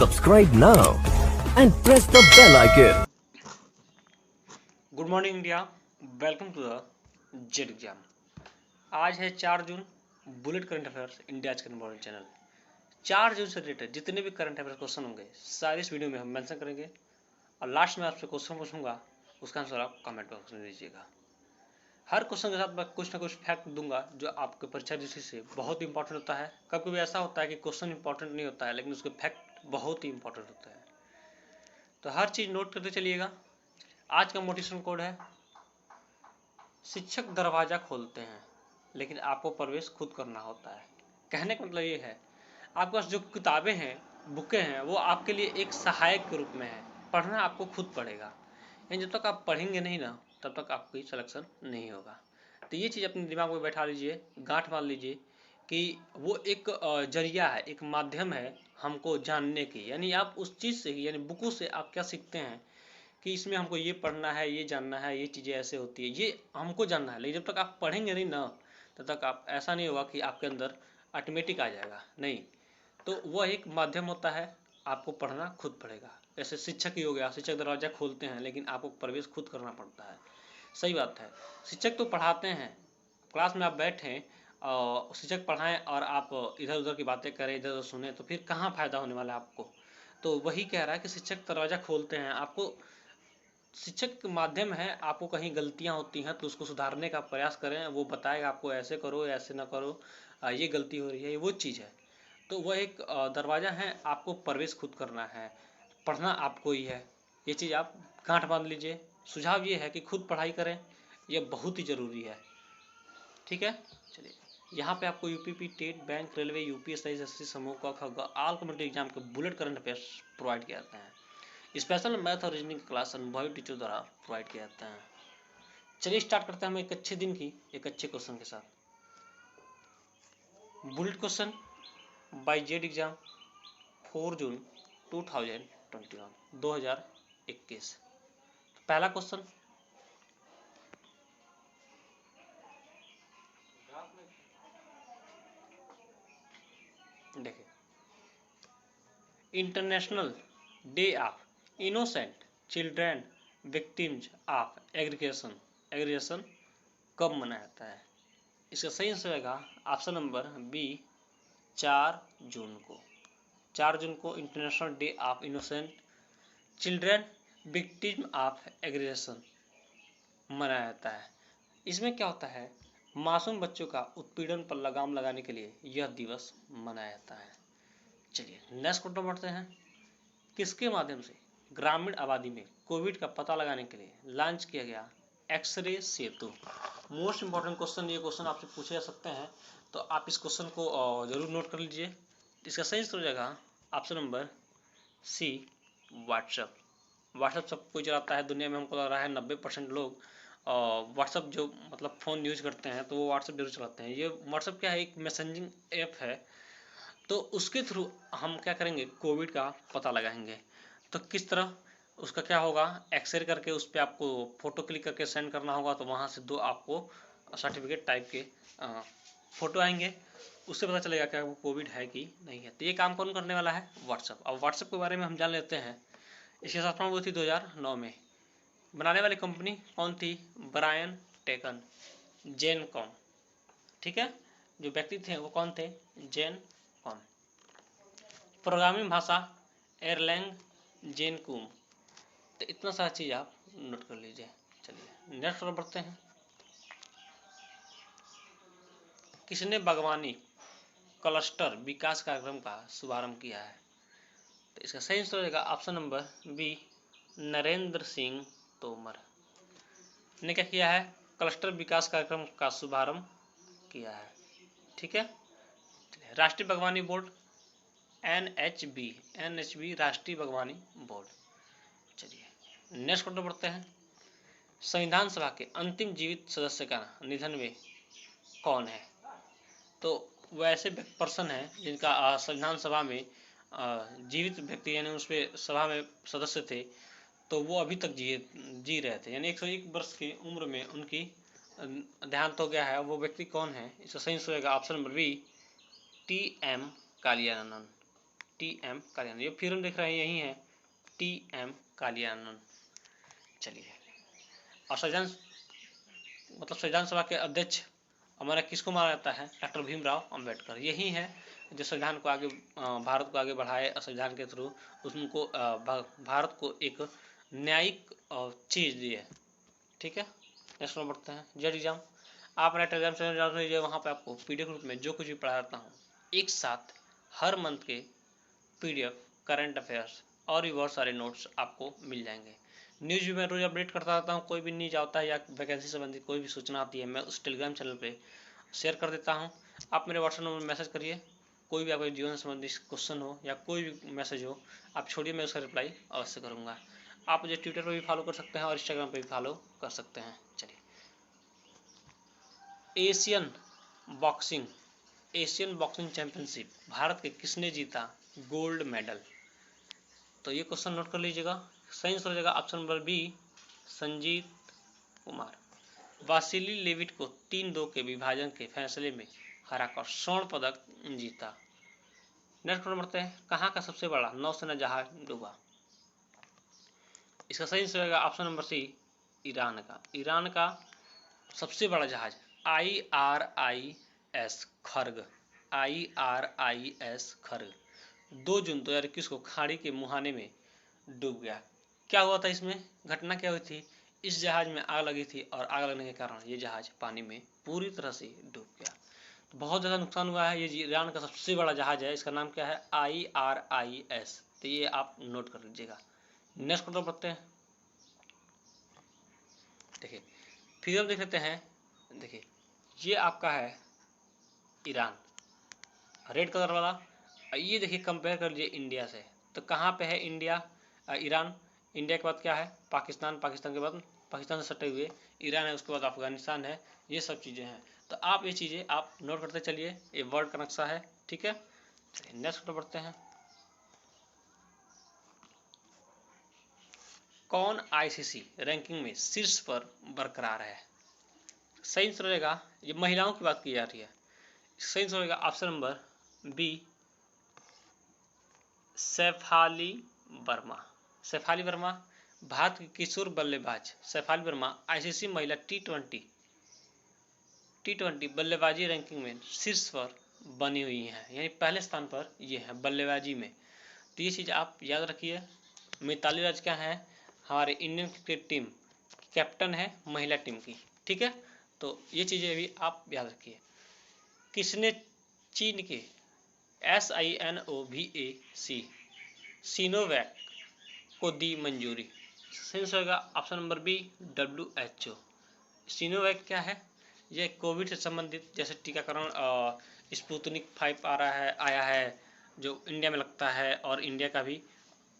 Subscribe now and press the bell icon. Good morning India, welcome to the Z exam. आज है 4 जून। Bullet current affairs India आज का important channel. 4 जून से related जितने भी करंट अफेयर्स क्वेश्चन होंगे सारे इस वीडियो में हम मेंशन करेंगे और लास्ट में आपसे क्वेश्चन पूछूंगा, उसका आंसर आप कमेंट बॉक्स में दीजिएगा। हर क्वेश्चन के साथ मैं कुछ ना कुछ फैक्ट दूंगा जो आपके परीक्षा दृष्टि से बहुत इंपॉर्टेंट होता है। कभी कभी ऐसा होता है कि क्वेश्चन इंपॉर्टेंट नहीं होता है लेकिन उसके फैक्ट बहुत ही इंपॉर्टेंट होता है, तो हर चीज़ नोट करते चलिएगा। आज का मोटिवेशन कोड है, शिक्षक दरवाजा खोलते हैं लेकिन आपको प्रवेश खुद करना होता है। कहने का मतलब ये है, आपके पास जो किताबें हैं, बुकें हैं, वो आपके लिए एक सहायक के रूप में है। पढ़ना आपको खुद पड़ेगा, यानी जब तक आप पढ़ेंगे नहीं ना तब तक आपकी सिलेक्शन नहीं होगा। तो ये चीज़ अपने दिमाग में बैठा लीजिए, गांठ बांध लीजिए कि वो एक जरिया है, एक माध्यम है हमको जानने की। यानी आप उस चीज़ से, यानी बुकों से आप क्या सीखते हैं कि इसमें हमको ये पढ़ना है, ये जानना है, ये चीज़ें ऐसे होती है, ये हमको जानना है। लेकिन जब तक आप पढ़ेंगे नहीं ना तब तक आप, ऐसा नहीं होगा कि आपके अंदर ऑटोमेटिक आ जाएगा, नहीं। तो वह एक माध्यम होता है, आपको पढ़ना खुद पड़ेगा। जैसे शिक्षक ही हो गया, शिक्षक दरवाजा खोलते हैं लेकिन आपको प्रवेश खुद करना पड़ता है। सही बात है, शिक्षक तो पढ़ाते हैं, क्लास में आप बैठें और शिक्षक पढ़ाएं और आप इधर उधर की बातें करें, इधर उधर सुने, तो फिर कहाँ फ़ायदा होने वाला है आपको। तो वही कह रहा है कि शिक्षक दरवाजा खोलते हैं, आपको शिक्षक माध्यम है। आपको कहीं गलतियां होती हैं तो उसको सुधारने का प्रयास करें, वो बताएगा आपको ऐसे करो, ऐसे ना करो, ये गलती हो रही है, ये वो चीज़ है। तो वह एक दरवाज़ा है, आपको प्रवेश खुद करना है, पढ़ना आपको ही है। ये चीज़ आप गांठ बांध लीजिए। सुझाव ये है कि खुद पढ़ाई करें, यह बहुत ही ज़रूरी है। ठीक है, चलिए। यहाँ पे आपको UPP, TET, bank, railway, UPSC, SSC, समूह का खगा ऑल कम्पिटिटिव एग्जाम के बुलेट करंट अफेयर्स प्रोवाइड किए जाते हैं। स्पेशल मैथ और रीजनिंग क्लास अनुभवी टीचर द्वारा प्रोवाइड किए जाते हैं। चलिए स्टार्ट करते हैं हम एक अच्छे दिन की एक अच्छे क्वेश्चन के साथ। Bullet question by Z exam 4 जून 2021। पहला क्वेश्चन, देखिए, international day of innocent children victims of aggregation कब मनाया जाता है। इसका सही आंसर रहेगा ऑप्शन नंबर बी, 4 जून को। 4 जून को international day of innocent children victim of aggression मनाया जाता है। इसमें क्या होता है, मासूम बच्चों का उत्पीड़न पर लगाम लगाने के लिए यह दिवस मनाया जाता है। चलिए नेक्स्ट क्वेश्चन बढ़ते हैं। किसके माध्यम से ग्रामीण आबादी में कोविड का पता लगाने के लिए लॉन्च किया गया एक्सरे सेतु। मोस्ट इंपॉर्टेंट क्वेश्चन, ये क्वेश्चन आपसे पूछे जा सकते हैं, तो आप इस क्वेश्चन को जरूर नोट कर लीजिए। इसका सही आंसर हो जाएगा option number C, WhatsApp. WhatsApp सब कोई चलाता है दुनिया में, हमको लग रहा है 90% लोग व्हाट्सएप जो मतलब फ़ोन यूज करते हैं तो वो व्हाट्सएप जरूर चलाते हैं। ये व्हाट्सएप क्या है, एक मैसेजिंग ऐप है, तो उसके थ्रू हम क्या करेंगे, कोविड का पता लगाएंगे। तो किस तरह उसका क्या होगा, एक्सरे करके उस पर आपको फ़ोटो क्लिक करके सेंड करना होगा, तो वहाँ से 2 आपको सर्टिफिकेट टाइप के फ़ोटो आएंगे, उससे पता चलेगा कि वो कोविड है कि नहीं है। तो ये काम कौन करने वाला है, व्हाट्सएप। अब व्हाट्सएप के बारे में हम जान लेते हैं। इसकी स्थापना हुई थी 2009 में। बनाने वाली कंपनी कौन थी, ब्रायन टेकन, जेन कॉम। ठीक है, जो व्यक्ति थे वो कौन थे, जेन कॉम। प्रोग्रामिंग भाषा एरलैंग जेन कुम। तो इतना सारा चीज़ आप नोट कर लीजिए। चलिए नेक्स्ट और बढ़ते हैं। किसने बागवानी क्लस्टर विकास कार्यक्रम का शुभारंभ किया है। तो इसका सही आंसर रहेगा option number B, Narendra Singh Tomar ने क्या किया है, क्लस्टर विकास कार्यक्रम का शुभारंभ किया है। ठीक है, राष्ट्रीय बागवानी बोर्ड एनएचबी राष्ट्रीय बागवानी बोर्ड। चलिए नेक्स्ट क्वेश्चन बढ़ते हैं। संविधान सभा के अंतिम जीवित सदस्य का निधन में कौन है। तो वो ऐसे पर्सन है जिनका संविधान सभा में जीवित व्यक्ति, यानी उस पर सभा में सदस्य थे, तो वो अभी तक जी रहे थे, यानी 101 वर्ष की उम्र में उनकी देहांत हो गया है। वो व्यक्ति कौन है, इसका सही आंसर रहेगा option number B, T M Kaliyanand. TM Kaliyanan. ये फिर हम देख रहे हैं यही है TM कालियानन। चलिए, और संविधान सभा के अध्यक्ष हमारा किसको माना जाता है? डॉक्टर भीमराव अंबेडकर। यही है जो संविधान को आगे भारत को आगे बढ़ाए और संविधान के थ्रू उनको भारत को एक न्यायिक चीज दी है। ठीक है, नेक्स्ट बढ़ते हैं। जेड एग्जाम, आप नेट एग्जाम से जान लीजिए, वहाँ पे आपको पीडीएफ रूप में जो कुछ भी पढ़ाता हूँ एक साथ हर मंथ के पीडीएफ, करंट अफेयर्स और भी बहुत सारे नोट्स आपको मिल जाएंगे। न्यूज़ भी मैं रोज अपडेट करता रहता हूँ, कोई भी न्यूज आता है या वैकेंसी संबंधी कोई भी सूचना आती है मैं उस टेलीग्राम चैनल पे शेयर कर देता हूँ। आप मेरे व्हाट्सएप नंबर मैसेज करिए, कोई भी आपके जीवन संबंधी क्वेश्चन हो या कोई भी मैसेज हो आप छोड़िए, मैं उसका रिप्लाई अवश्य करूँगा। आप मुझे ट्विटर पर भी फॉलो कर सकते हैं और इंस्टाग्राम पर भी फॉलो कर सकते हैं। चलिए, एशियन बॉक्सिंग चैंपियनशिप भारत के किसने जीता गोल्ड मेडल? तो ये क्वेश्चन नोट कर लीजिएगा। सही आंसर हो जाएगा option number B, Sanjeet Kumar. Vasily Levit को 3-2 के विभाजन के फैसले में हराकर स्वर्ण पदक जीता। नेक्स्ट क्वेश्चन बढ़ते हैं। कहाँ का सबसे बड़ा नौसेना जहाज डूबा? इसका सही आंसर होगा ऑप्शन नंबर सी, ईरान का सबसे बड़ा जहाज IRIS खर्ग 2 जून 2021 को खाड़ी के मुहाने में डूब गया। क्या हुआ था इसमें? घटना क्या हुई थी? इस जहाज में आग लगी थी और आग लगने के कारण ये जहाज पानी में पूरी तरह से डूब गया। तो बहुत ज़्यादा नुकसान हुआ है। ये ईरान का सबसे बड़ा जहाज है, इसका नाम क्या है? IRIS। तो ये आप नोट कर लीजिएगा। नेक्स्ट क्वेश्चन पढ़ते हैं। देखिए, फिर हम देख लेते हैं। देखिए, ये आपका है ईरान, रेड कलर वाला। ये देखिए, कंपेयर कर लीजिए इंडिया से। तो कहाँ पे है इंडिया? ईरान। इंडिया के बाद क्या है? पाकिस्तान। पाकिस्तान के बाद पाकिस्तान से सटे हुए ईरान है, उसके बाद अफगानिस्तान है। ये सब चीज़ें हैं। तो आप ये चीज़ें आप नोट करते चलिए, ये वर्ल्ड का नक्शा है। ठीक है, चलिए नेक्स्ट बढ़ते हैं। कौन ICC रैंकिंग में शीर्ष पर बरकरार है? सही आंसर रहेगा, ये महिलाओं की बात की जा रही है, सही आंसर रहेगा option number B, Shafali Verma. Bharat की किशोर बल्लेबाज शेफाली वर्मा ICC महिला T20 बल्लेबाजी रैंकिंग में शीर्ष पर बनी हुई है, यानी पहले स्थान पर ये है बल्लेबाजी में। तो ये चीज़ आप याद रखिए। मिताली राज क्या है? हमारे इंडियन क्रिकेट टीम कैप्टन है महिला टीम की। ठीक है, तो ये चीज़ें भी आप याद रखिए। किसने चीन के SINOVAC सिनोवैक को दी मंजूरी? सेंस होगा option number B, WHO। Sinovac क्या है? यह कोविड से संबंधित जैसे टीकाकरण स्पुतनिक 5 आया है जो इंडिया में लगता है, और इंडिया का भी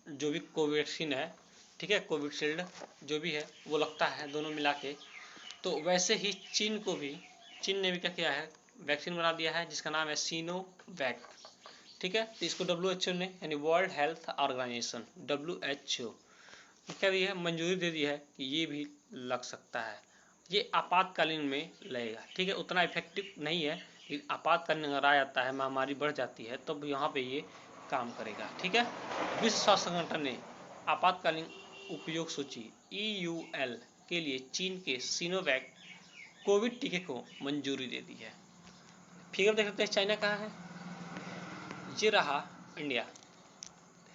जो भी कोवैक्सीन है, ठीक है, कोविशील्ड जो भी है वो लगता है, दोनों मिला के। तो वैसे ही चीन ने भी क्या किया है? वैक्सीन बना दिया है जिसका नाम है सिनोवैक। ठीक है, तो इसको WHO ने, यानी वर्ल्ड हेल्थ ऑर्गेनाइजेशन WHO क्या दी है? मंजूरी दे दी है कि ये भी लग सकता है। ये आपातकालीन में लगेगा। ठीक है, उतना इफेक्टिव नहीं है, लेकिन आपातकालीन अगर आ जाता है, महामारी बढ़ जाती है, तो यहाँ पे ये काम करेगा। ठीक है, विश्व स्वास्थ्य संगठन ने आपातकालीन उपयोग सूची EUL के लिए चीन के सिनोवैक कोविड टीके को मंजूरी दे दी है। फिगर देख सकते हैं, चाइना कहाँ है? ये रहा इंडिया,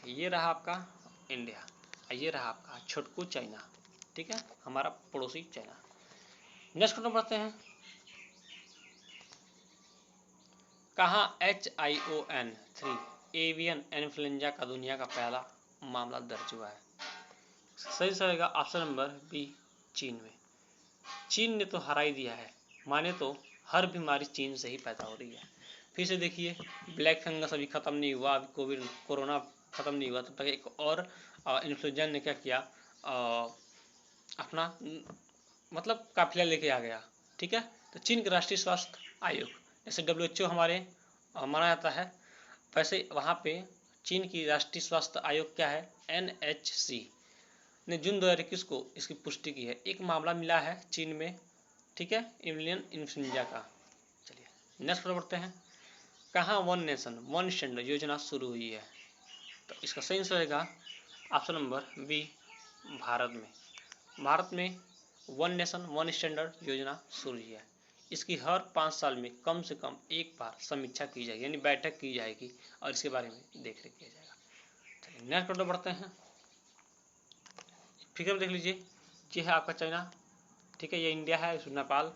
ये रहा आपका इंडिया, ये रहा आपका छोटकू चाइना। ठीक है, हमारा पड़ोसी चाइना। नेक्स्ट क्वेश्चन पढ़ते हैं। कहाँ H1N1 एवियन इन्फ्लुएंजा का दुनिया का पहला मामला दर्ज हुआ है? सही रहेगा ऑप्शन नंबर बी, चीन में। चीन ने तो हरा ही दिया है, माने तो हर बीमारी चीन से ही पैदा हो रही है। फिर से देखिए, ब्लैक फंगस अभी खत्म नहीं हुआ, अभी कोरोना खत्म नहीं हुआ, तब तक एक और इन्फ्लुएंजा ने क्या किया, अपना मतलब काफिला लेके आ गया। ठीक है, तो चीन के राष्ट्रीय स्वास्थ्य आयोग, जैसे WHO हमारे माना जाता है, वैसे वहाँ पे चीन की राष्ट्रीय स्वास्थ्य आयोग क्या है? NHC ने जून 2021 को इसकी पुष्टि की है। एक मामला मिला है चीन में, ठीक है, एवियन इन्फ्लुएंजा का। चलिए नेक्स्ट बढ़ते हैं। कहाँ वन नेशन वन स्टैंडर्ड योजना शुरू हुई है? तो इसका सही आंसर रहेगा ऑप्शन नंबर बी, भारत में वन नेशन वन स्टैंडर्ड योजना शुरू है। इसकी हर 5 साल में कम से कम एक बार समीक्षा की जाएगी, यानी बैठक की जाएगी और इसके बारे में देख रेख किया जाएगा। चलिए नेक्स्ट क्वेश्चन बढ़ते हैं। फिगर देख लीजिए, ये है आपका चाइना, ठीक है, ये इंडिया है, नेपाल।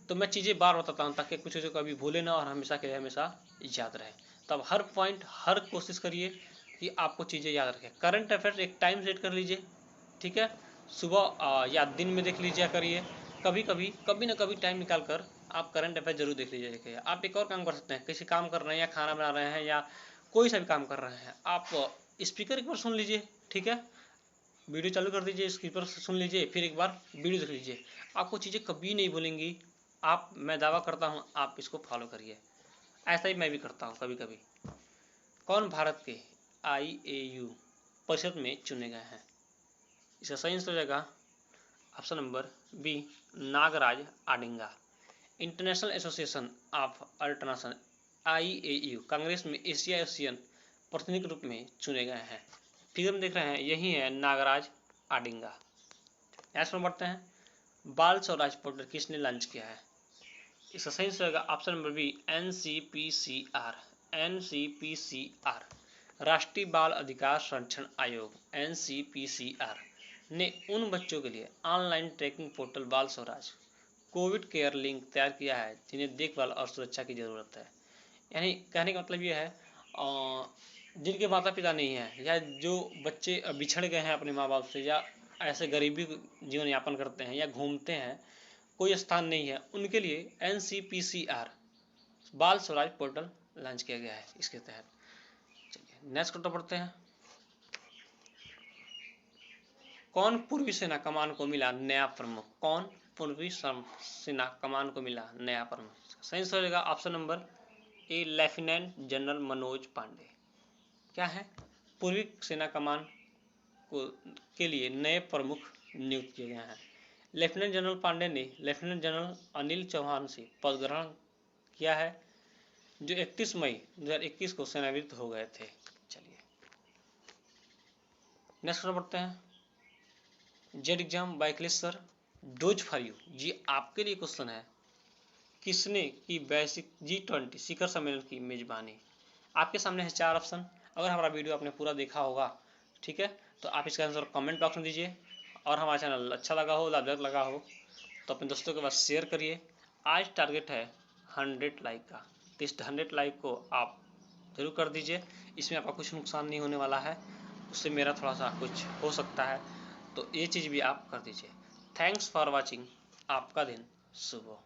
तो मैं चीज़ें बार बताता हूँ ताकि कुछ चीज़ों को कभी भूले ना और हमेशा के हमेशा याद रहे। तब हर पॉइंट हर कोशिश करिए कि आपको चीज़ें याद रखें। करंट अफेयर्स एक टाइम सेट कर लीजिए, ठीक है, सुबह या दिन में देख लीजिए करिए। कभी ना कभी टाइम निकाल कर आप करंट अफेयर जरूर देख लीजिए। देखिए आप एक और काम कर सकते हैं, किसी काम कर रहे हैं या खाना बना रहे हैं या कोई सा भी काम कर रहे हैं, आप स्पीकर एक बार सुन लीजिए, ठीक है, वीडियो चालू कर दीजिए, स्पीकर सुन लीजिए, फिर एक बार वीडियो देख लीजिए। आपको चीज़ें कभी नहीं भूलेंगी। आप, मैं दावा करता हूँ, आप इसको फॉलो करिए। ऐसा ही मैं भी करता हूँ कभी कभी। कौन भारत के IAU परिषद में चुने गए हैं? इसका सही आंसर हो जाएगा option number B, Nagaraj Adinga. International association of अल्ट्रासन IAU कांग्रेस में एशियन प्रतिनिधि के रूप में चुने गए हैं। फिगर में देख रहे हैं, यही है नागराज आडिंगा। नेक्स्ट में बढ़ते हैं, बाल स्वराज पोर्टल किसने लॉन्च किया है? इसका सही आंसर होगा ऑप्शन नंबर बी, NCPCR राष्ट्रीय बाल अधिकार संरक्षण आयोग NCPCR ने उन बच्चों के लिए ऑनलाइन ट्रैकिंग पोर्टल बाल स्वराज कोविड केयर लिंक तैयार किया है जिन्हें देखभाल और सुरक्षा की जरूरत है। यानी कहने का मतलब ये है, जिनके माता पिता नहीं हैं या जो बच्चे बिछड़ गए हैं अपने माँ बाप से या ऐसे गरीबी जीवन यापन करते हैं या घूमते हैं, कोई स्थान नहीं है, उनके लिए NCPCR बाल स्वराज पोर्टल लॉन्च किया गया है इसके तहत। चलिए नेक्स्ट क्वेश्चन पढ़ते हैं। कौन पूर्वी सेना कमान को मिला नया प्रमुख? कौन पूर्वी सेना कमान को मिला नया प्रमुख? सही आंसर होगा option number A, lieutenant general Manoj Pande. क्या है? पूर्वी सेना कमान को के लिए नए प्रमुख नियुक्त किए गए हैं। लेफ्टिनेंट जनरल पांडे ने लेफ्टिनेंट जनरल अनिल चौहान से पद ग्रहण किया है, जो 31 मई 2021 को सेवानिवृत्त हो गए थे। चलिए नेक्स्ट बढ़ते हैं। जेड एग्जाम बाय क्लिस सर, डोज फॉर यू, जी आपके लिए क्वेश्चन है। किसने की वैश्विक G20 शिखर सम्मेलन की मेजबानी? आपके सामने है 4 ऑप्शन। अगर हमारा वीडियो आपने पूरा देखा होगा, ठीक है, तो आप इसका आंसर कमेंट बॉक्स में दीजिए। और हमारा चैनल अच्छा लगा हो, लाभदायक लगा हो, तो अपने दोस्तों के पास शेयर करिए। आज टारगेट है 100 लाइक का, तो इस 100 लाइक को आप जरूर कर दीजिए। इसमें आपका कुछ नुकसान नहीं होने वाला है, उससे मेरा थोड़ा सा कुछ हो सकता है, तो ये चीज़ भी आप कर दीजिए। Thanks for watching. आपका दिन शुभ हो।